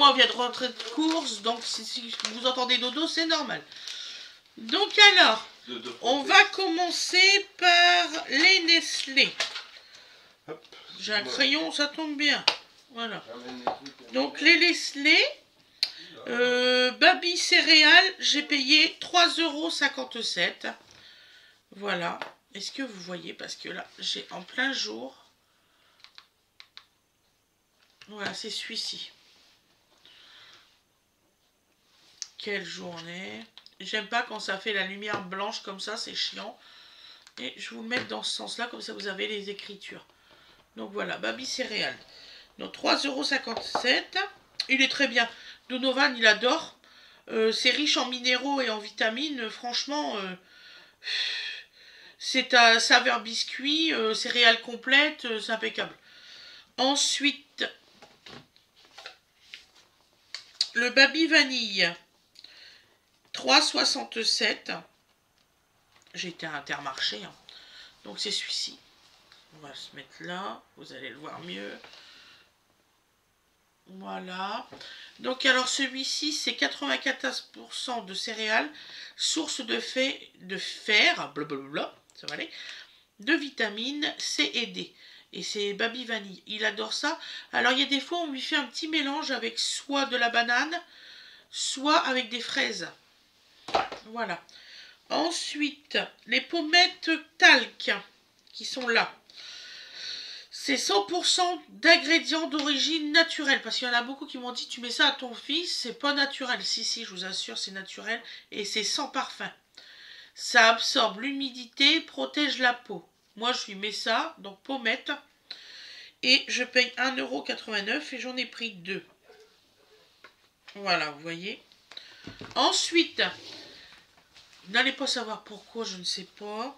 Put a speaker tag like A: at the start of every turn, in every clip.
A: maman vient de rentrer de course, donc si vous entendez dodo, c'est normal. Donc alors, on va commencer par les Nestlé. J'ai un crayon, ça tombe bien. Voilà. Donc les Nestlé, Baby céréales, j'ai payé 3,57 €. Voilà. Est-ce que vous voyez? Parce que là, j'ai en plein jour. Voilà, c'est celui-ci. Quelle journée. J'aime pas quand ça fait la lumière blanche comme ça, c'est chiant. Et je vais vous le mettre dans ce sens-là, comme ça vous avez les écritures. Donc voilà, Baby céréales. Donc 3,57 €. Il est très bien. Donovan, il adore. C'est riche en minéraux et en vitamines. Franchement, c'est à saveur biscuit, céréales complètes, c'est impeccable. Ensuite, le Baby vanille. 3,67 €. J'étais à Intermarché. Hein. Donc c'est celui-ci. On va se mettre là. Vous allez le voir mieux. Voilà. Donc alors celui-ci, c'est 94% de céréales, source de fer, blablabla, ça va aller, de vitamines C et D. Et c'est Baby Vanille. Il adore ça. Alors il y a des fois, on lui fait un petit mélange avec soit de la banane, soit avec des fraises. Voilà. Ensuite, les pommettes talc qui sont là. C'est 100% d'ingrédients d'origine naturelle. Parce qu'il y en a beaucoup qui m'ont dit, tu mets ça à ton fils, c'est pas naturel. Si, je vous assure, c'est naturel. Et c'est sans parfum. Ça absorbe l'humidité, protège la peau. Moi, je lui mets ça, donc pommette. Et je paye 1,89 € et j'en ai pris 2. Voilà, vous voyez. Ensuite, vous n'allez pas savoir pourquoi, je ne sais pas.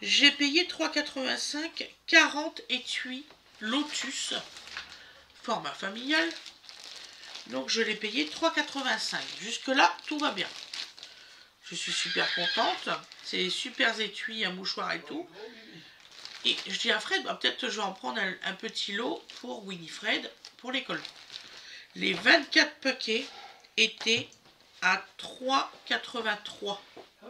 A: J'ai payé 3,85 €, 40 étuis Lotus, format familial. Donc je l'ai payé 3,85 €. Jusque-là, tout va bien. Je suis super contente. C'est des super étuis, un mouchoir et tout. Et je dis à Fred, bah, peut-être je vais en prendre un petit lot pour Winifred, pour l'école. Les 24 paquets étaient à 3,83 €.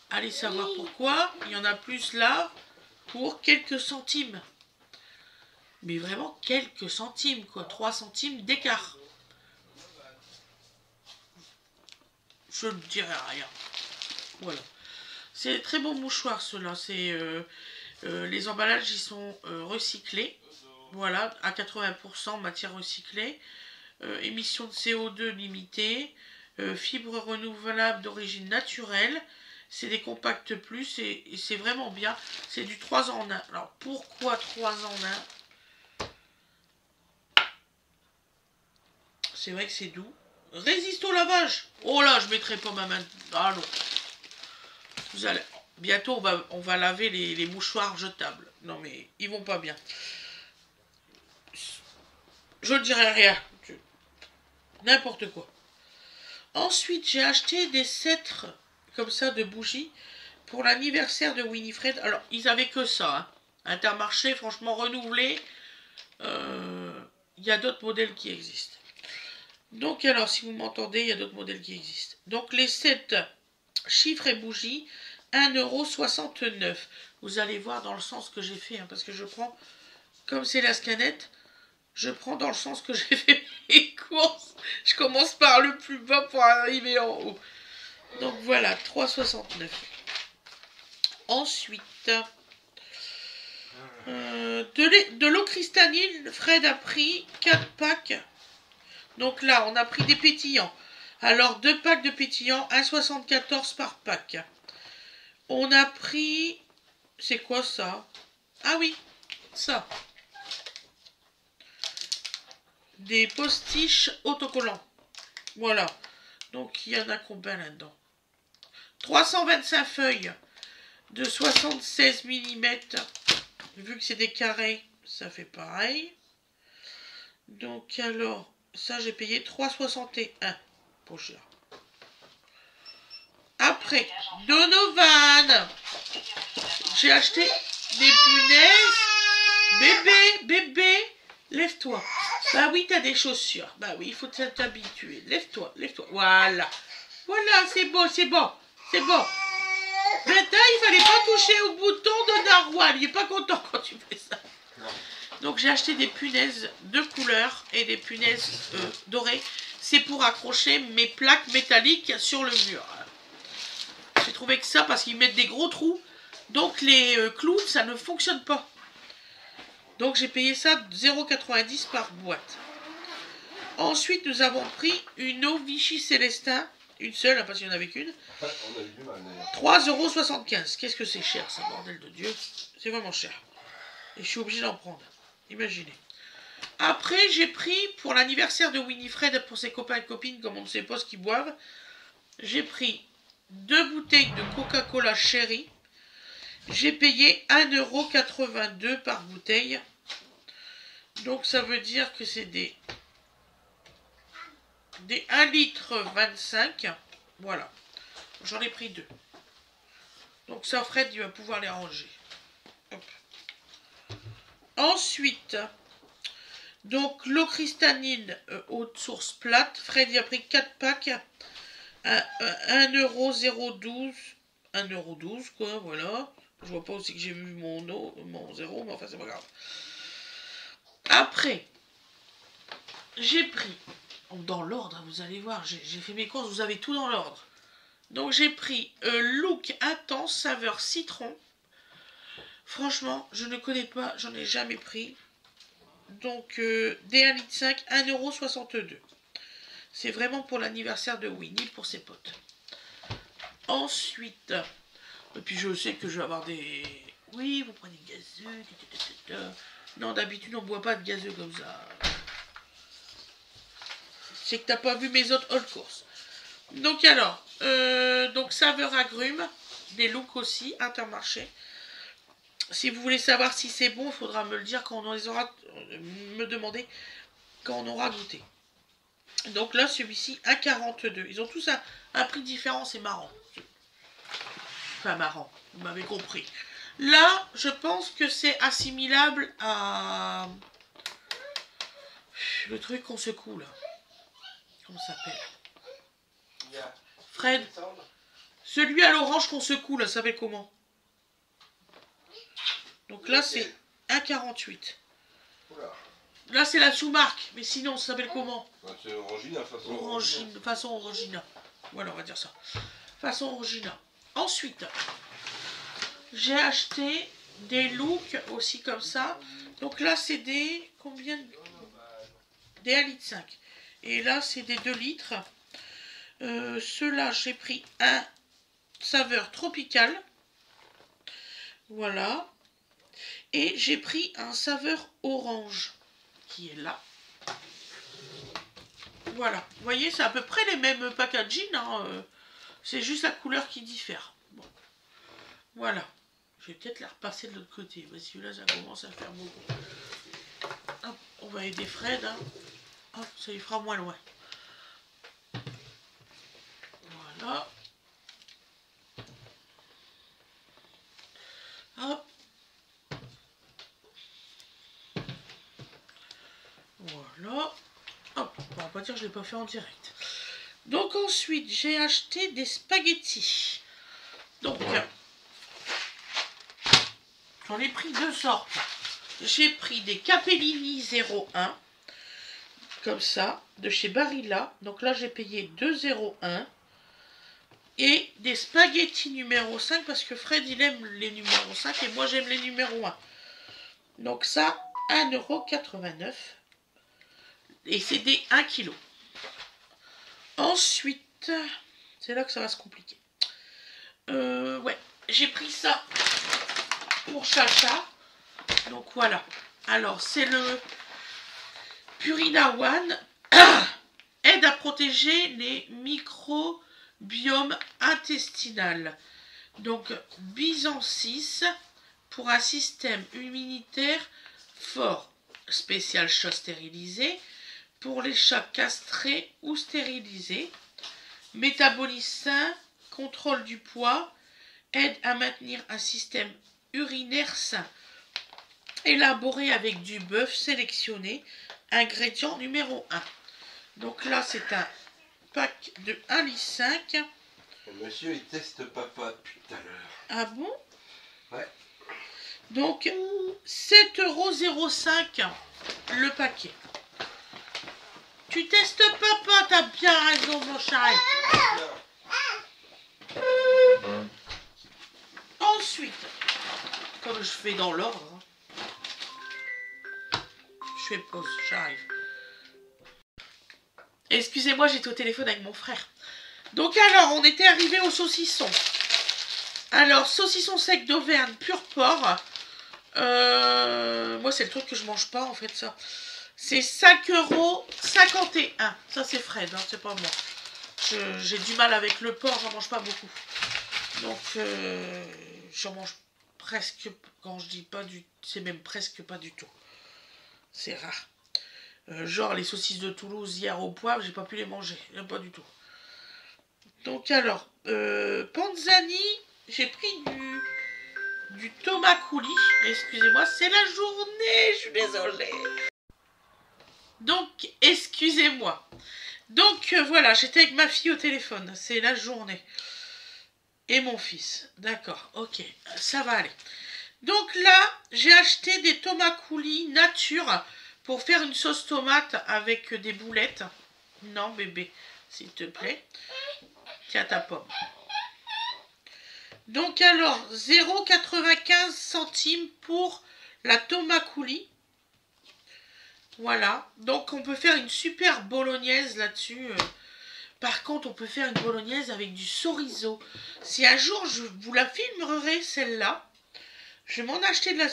A: Allez savoir pourquoi. Il y en a plus là pour quelques centimes. Mais vraiment quelques centimes, quoi. 3 centimes d'écart. Je ne dirai rien. Voilà. C'est très bon mouchoir, ceux-là. Les emballages, ils sont recyclés. Voilà, à 80% matière recyclée. Émission de CO2 limitée. Fibres renouvelables d'origine naturelle. C'est des compacts plus et c'est vraiment bien. C'est du 3 en 1. Alors pourquoi 3 en 1? C'est vrai que c'est doux. Résiste au lavage. Oh là, je mettrai pas ma main. Ah non. Vous allez... Bientôt, on va laver les mouchoirs jetables. Non mais, ils vont pas bien. Je ne dirai rien. N'importe quoi. Ensuite, j'ai acheté des cètres comme ça de bougies pour l'anniversaire de Winifred. Alors, ils avaient que ça. Hein. Intermarché, franchement, renouvelé. Il y a d'autres modèles qui existent. Donc, alors, si vous m'entendez, il y a d'autres modèles qui existent. Donc, les 7 chiffres et bougies, 1,69 €. Vous allez voir dans le sens que j'ai fait, hein, parce que je prends, comme c'est la scanette, je prends dans le sens que j'ai fait mes courses. Je commence par le plus bas pour arriver en haut. Donc voilà, 3,69 €. Ensuite, de l'eau cristalline, Fred a pris 4 packs. Donc là, on a pris des pétillants. Alors, 2 packs de pétillants, 1,74 € par pack. On a pris... C'est quoi ça? Ah oui, ça. Des postiches autocollants. Voilà. Donc, il y en a combien là-dedans? 325 feuilles de 76 mm. Vu que c'est des carrés, ça fait pareil. Donc, alors, ça, j'ai payé 3,61 €. Pour cher. Après, Donovan. J'ai acheté des punaises. Bébé, lève-toi. Bah oui, t'as des chaussures. Bah oui, il faut t'habituer. Lève-toi, lève-toi. Voilà. Voilà, c'est bon, c'est bon. C'est bon. Maintenant, il fallait pas toucher au bouton de Narwhal. Il est pas content quand tu fais ça. Donc j'ai acheté des punaises de couleur et des punaises dorées. C'est pour accrocher mes plaques métalliques sur le mur. J'ai trouvé que ça parce qu'ils mettent des gros trous. Donc les clous, ça ne fonctionne pas. Donc j'ai payé ça 0,90 par boîte. Ensuite, nous avons pris une eau Vichy Célestin. Une seule, parce qu'il n'y en avait qu'une. 3,75 €. Qu'est-ce que c'est cher, ça, bordel de Dieu. C'est vraiment cher. Et je suis obligée d'en prendre. Imaginez. Après, j'ai pris, pour l'anniversaire de Winifred, pour ses copains et copines, comme on ne sait pas ce qu'ils boivent, j'ai pris 2 bouteilles de Coca-Cola Cherry. J'ai payé 1,82 € par bouteille. Donc ça veut dire que c'est des 1,25 litre. Voilà. J'en ai pris 2. Donc ça, Fred, il va pouvoir les ranger. Hop. Ensuite, donc l'eau cristalline haute source plate. Fred, il a pris 4 packs. 1,012 €. 1,12 € quoi, voilà. Je vois pas aussi que j'ai vu mon 0, mais enfin c'est pas grave. Après, j'ai pris, dans l'ordre, vous allez voir, j'ai fait mes courses, vous avez tout dans l'ordre. Donc j'ai pris Look Intense saveur citron. Franchement, je ne connais pas, j'en ai jamais pris. Donc des 1,5 litre, 1,62 €. C'est vraiment pour l'anniversaire de Winnie, pour ses potes. Ensuite, et puis je sais que je vais avoir des... Oui, vous prenez gazeux. Non, d'habitude on ne boit pas de gazeux comme ça. C'est que t'as pas vu mes autres haul courses. Donc alors, donc saveur agrumes, des looks aussi, Intermarché. Si vous voulez savoir si c'est bon, il faudra me le dire quand on les aura, me demander quand on aura goûté. Donc là, celui-ci, 1,42 €. Ils ont tous un prix différent, c'est marrant. Enfin, marrant, vous m'avez compris. Là, je pense que c'est assimilable à le truc qu'on secoue, là. Comment ça s'appelle? Fred, celui à l'orange qu'on secoue, là, ça s'appelle comment? Donc là, c'est 1,48 €. Là, c'est la sous-marque, mais sinon, ça s'appelle comment?
B: C'est Orangina,
A: façon Orangina. Voilà, on va dire ça. Façon Orangina. Ensuite, j'ai acheté des looks aussi comme ça. Donc là, c'est des... Combien? Des 1,5 litre. Et là, c'est des 2 litres. Ceux-là, j'ai pris un saveur tropicale. Voilà. Et j'ai pris un saveur orange qui est là. Voilà. Vous voyez, c'est à peu près les mêmes packaging. Hein. C'est juste la couleur qui diffère. Bon. Voilà. Je vais peut-être la repasser de l'autre côté. Parce que là, ça commence à faire beaucoup. Hop, on va aider Fred. Hein. Hop, ça lui fera moins loin. Voilà. Hop. Voilà. Hop, on va pas dire que je ne l'ai pas fait en direct. Donc ensuite, j'ai acheté des spaghettis. Donc, j'en ai pris 2 sortes. J'ai pris des Capellini 01, comme ça, de chez Barilla. Donc là, j'ai payé 2,01 €. Et des spaghettis numéro 5, parce que Fred, il aime les numéros 5 et moi, j'aime les numéros 1. Donc ça, 1,89 €. Et c'est des 1 kg. Ensuite, c'est là que ça va se compliquer. Ouais, j'ai pris ça pour Chacha. Donc voilà. Alors, c'est le Purina One. Aide à protéger les microbiomes intestinaux. Donc, Bisan 6 pour un système immunitaire fort. Spécial chat stérilisé pour les chats castrés ou stérilisés. Métabolisme sain, contrôle du poids, aide à maintenir un système urinaire sain. élaboré avec du bœuf sélectionné. Ingrédient numéro 1. Donc là, c'est un pack de 1,5 litre.
B: Monsieur, il teste papa depuis tout à l'heure.
A: Ah bon?
B: Ouais.
A: Donc, 7,05 € le paquet. Tu testes papa, t'as bien raison, mon chéri. Ensuite, comme je fais dans l'ordre, je fais pause, j'arrive. Excusez-moi, j'étais au téléphone avec mon frère. Donc alors, on était arrivé au saucisson. Alors, saucisson sec d'Auvergne, pur porc. Moi, c'est le truc que je mange pas, en fait, ça. C'est 5,51 €. Ça, c'est Fred, hein, c'est pas moi. J'ai du mal avec le porc, j'en mange pas beaucoup. Donc, j'en mange presque, quand je dis pas du... C'est même presque pas du tout. C'est rare. Genre, les saucisses de Toulouse, hier au poivre, j'ai pas pu les manger. Pas du tout. Donc, alors, Panzani, j'ai pris du Thomas coulis. Excusez-moi, c'est la journée, je suis désolée. Donc, excusez-moi. Donc, voilà, j'étais avec ma fille au téléphone. C'est la journée. Et mon fils. D'accord, ok, ça va aller. Donc là, j'ai acheté des tomates coulis nature pour faire une sauce tomate avec des boulettes. Non, bébé, s'il te plaît. Tiens ta pomme. Donc alors, 0,95 centimes pour la tomate coulis. Voilà, donc on peut faire une super bolognaise là-dessus. Par contre, on peut faire une bolognaise avec du chorizo. Si un jour je vous la filmerai celle-là, je vais m'en acheter de la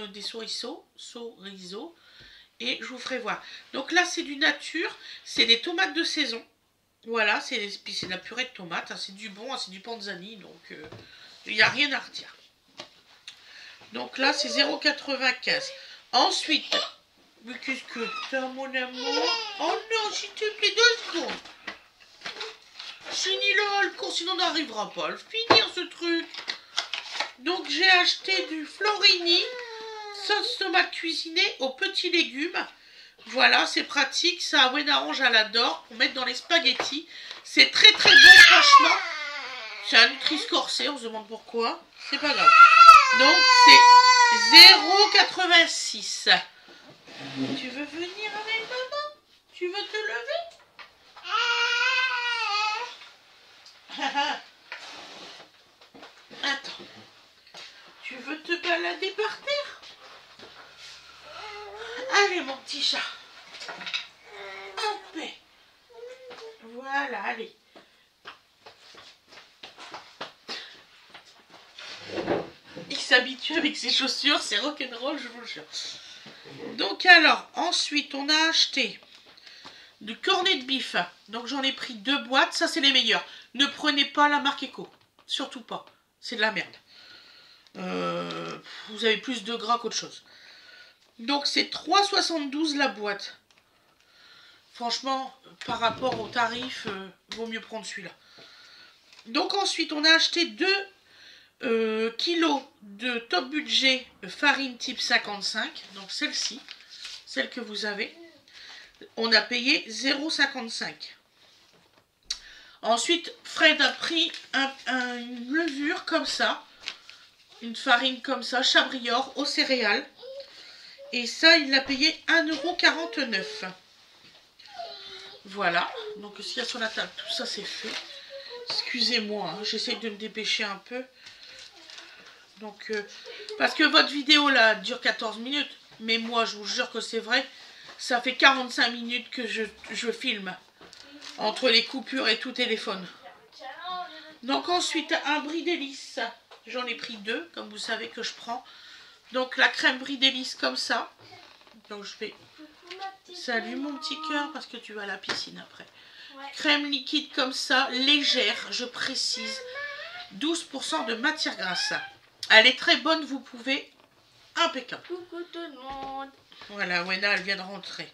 A: des chorizo et je vous ferai voir. Donc là, c'est du nature, c'est des tomates de saison. Voilà, c'est de la purée de tomates, hein, c'est du bon, hein, c'est du panzani, donc il n'y a rien à redire. Donc là, c'est 0,95. Ensuite, qu'est-ce que t'as, mon amour? Oh non, s'il te plaît, 2 secondes. Finis-le, le cours, sinon on n'arrivera pas à le finir, ce truc. Donc, j'ai acheté du Florini, sauce tomate cuisinée aux petits légumes. Voilà, c'est pratique. Ça, Wen Arrange, elle adore. Pour mettre dans les spaghettis. C'est très très bon, franchement. C'est un Nutri-Score, on se demande pourquoi. C'est pas grave. Donc, c'est 0,86 €. Tu veux venir avec maman? Tu veux te lever? Attends. Tu veux te balader par terre? Allez, mon petit chat. Hop. Voilà, allez. Il s'habitue avec ses chaussures, c'est rock'n'roll, je vous le jure. Donc alors, ensuite, on a acheté du cornet de bif. Donc j'en ai pris 2 boîtes, ça c'est les meilleurs. Ne prenez pas la marque Eco, surtout pas, c'est de la merde. Vous avez plus de gras qu'autre chose. Donc c'est 3,72 € la boîte. Franchement, par rapport au tarif, vaut mieux prendre celui-là. Donc ensuite, on a acheté 2 kilos de top budget farine type 55. Donc celle-ci, celle que vous avez. On a payé 0,55 €. Ensuite, Fred a pris une levure comme ça. Une farine comme ça, Chabrior, aux céréales. Et ça, il l'a payé 1,49 €. Voilà. Donc, s'il y a sur la table, tout ça, c'est fait. Excusez-moi, hein, j'essaye de me dépêcher un peu. Donc, parce que votre vidéo, là, dure 14 minutes. Mais moi, je vous jure que c'est vrai. Ça fait 45 minutes que je filme. Entre les coupures et tout téléphone. Donc, ensuite, un brie d'hélice. J'en ai pris 2, comme vous savez que je prends. Donc la crème brie d'hélice comme ça. Donc je vais... Salut mon petit cœur, parce que tu vas à la piscine après. Ouais. Crème liquide comme ça, légère, je précise. 12% de matière grasse. Elle est très bonne, vous pouvez. Impeccable.
C: Coucou tout le monde.
A: Voilà, Wena, elle vient de rentrer.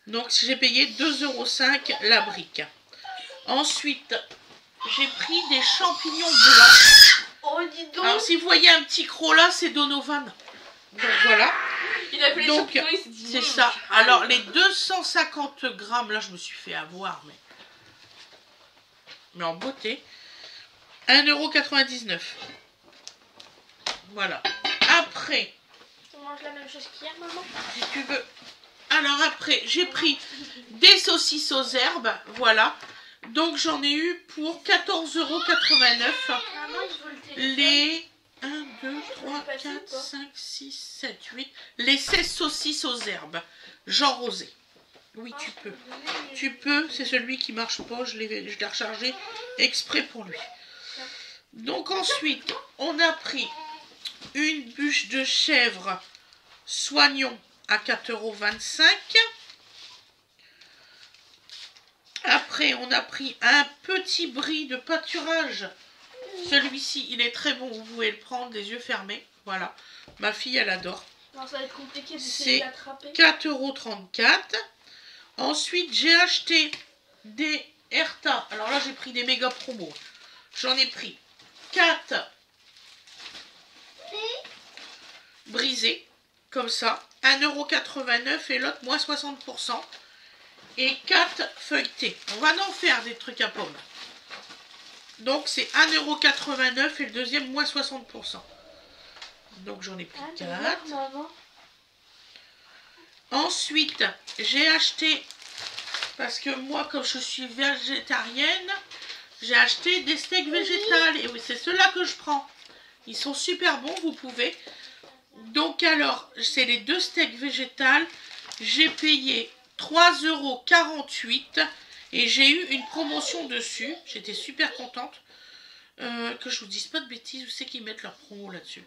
A: Donc j'ai payé 2,05 € la brique. Ensuite, j'ai pris des champignons blancs.
C: Oh, dis donc.
A: Alors, si vous voyez un petit croc là, c'est Donovan. Donc voilà.
C: Il a fait les
A: Donc
C: champignons, il s'est dit,
A: c'est ça. Alors les 250 grammes, là je me suis fait avoir, mais en beauté. 1,99 €. Voilà. Après,
D: On mange la même chose qu'hier, maman?
A: si tu veux. Alors après, j'ai pris des saucisses aux herbes. Voilà. Donc j'en ai eu pour 14,89 €.
D: Maman, il faut le téléphone.
A: Les 1, 2, 3, 4, 5, 6, 7, 8. Les 16 saucisses aux herbes. Jean Rosé. Oui, tu peux. Tu peux. C'est celui qui marche pas. Je l'ai rechargé exprès pour lui. Donc ensuite, on a pris une bûche de chèvre Soignon à 4,25 €. Après, on a pris un petit brie de pâturage. Celui-ci, il est très bon. Vous pouvez le prendre les yeux fermés. Voilà. Ma fille, elle adore.
D: Non, ça va être compliqué d'essayer
A: C'est
D: d'attraper.
A: 4,34 €. Ensuite, j'ai acheté des Erta. Alors là, j'ai pris des méga promos. J'en ai pris 4 brisés, comme ça. 1,89 € et l'autre, moins 60%. Et 4 feuilletés. On va en faire des trucs à pommes. Donc, c'est 1,89 € et le deuxième, moins 60%. Donc, j'en ai pris 4.
D: Maman.
A: Ensuite, j'ai acheté, parce que moi, comme je suis végétarienne, j'ai acheté des steaks végétales. Et oui, c'est ceux-là que je prends. Ils sont super bons, vous pouvez. Donc alors, c'est les 2 steaks végétales. J'ai payé 3,48 € et j'ai eu une promotion dessus. J'étais super contente. Que je vous dise pas de bêtises, où c'est qu'ils mettent leur promo là-dessus?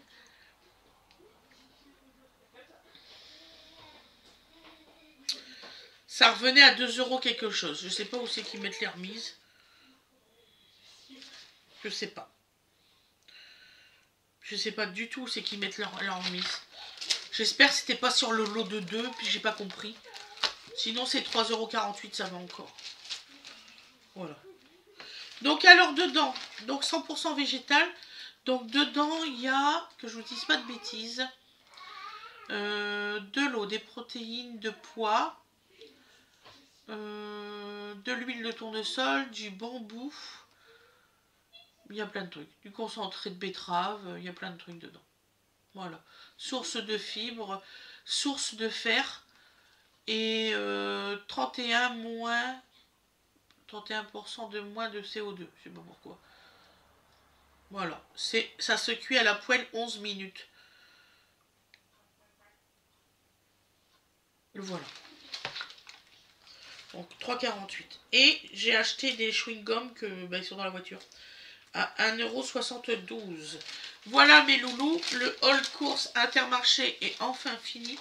A: Ça revenait à 2 € quelque chose. Je sais pas où c'est qu'ils mettent les remises. Je sais pas. Je sais pas du tout où c'est qu'ils mettent leur remise. J'espère que c'était pas sur le lot de 2, puis j'ai pas compris. Sinon c'est 3,48 €, ça va encore. Voilà. Donc alors dedans, donc 100% végétal. Donc dedans il y a, que je vous dise pas de bêtises, de l'eau, des protéines, de pois, de l'huile de tournesol, du bambou. Il y a plein de trucs. Du concentré de betterave, il y a plein de trucs dedans. Voilà. Source de fibres, source de fer et 31% de moins de CO2. Je sais pas pourquoi. Voilà. Ça se cuit à la poêle 11 minutes. Voilà. Donc 3,48 €. Et j'ai acheté des chewing-gums ils sont dans la voiture. À 1,72 €. Voilà mes loulous, le haul course Intermarché est enfin fini.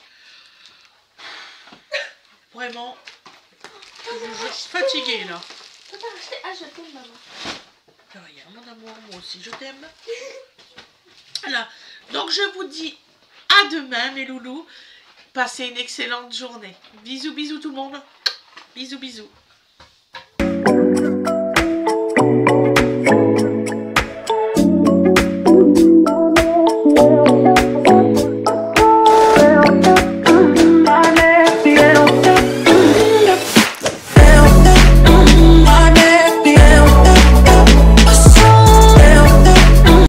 A: Vraiment, je suis fatiguée là.
D: Toi, t'as acheté... Ah, je t'aime, maman.
A: Rien, mon amour, moi aussi je t'aime. Voilà, donc je vous dis à demain mes loulous. Passez une excellente journée. Bisous, bisous tout le monde. Bisous, bisous.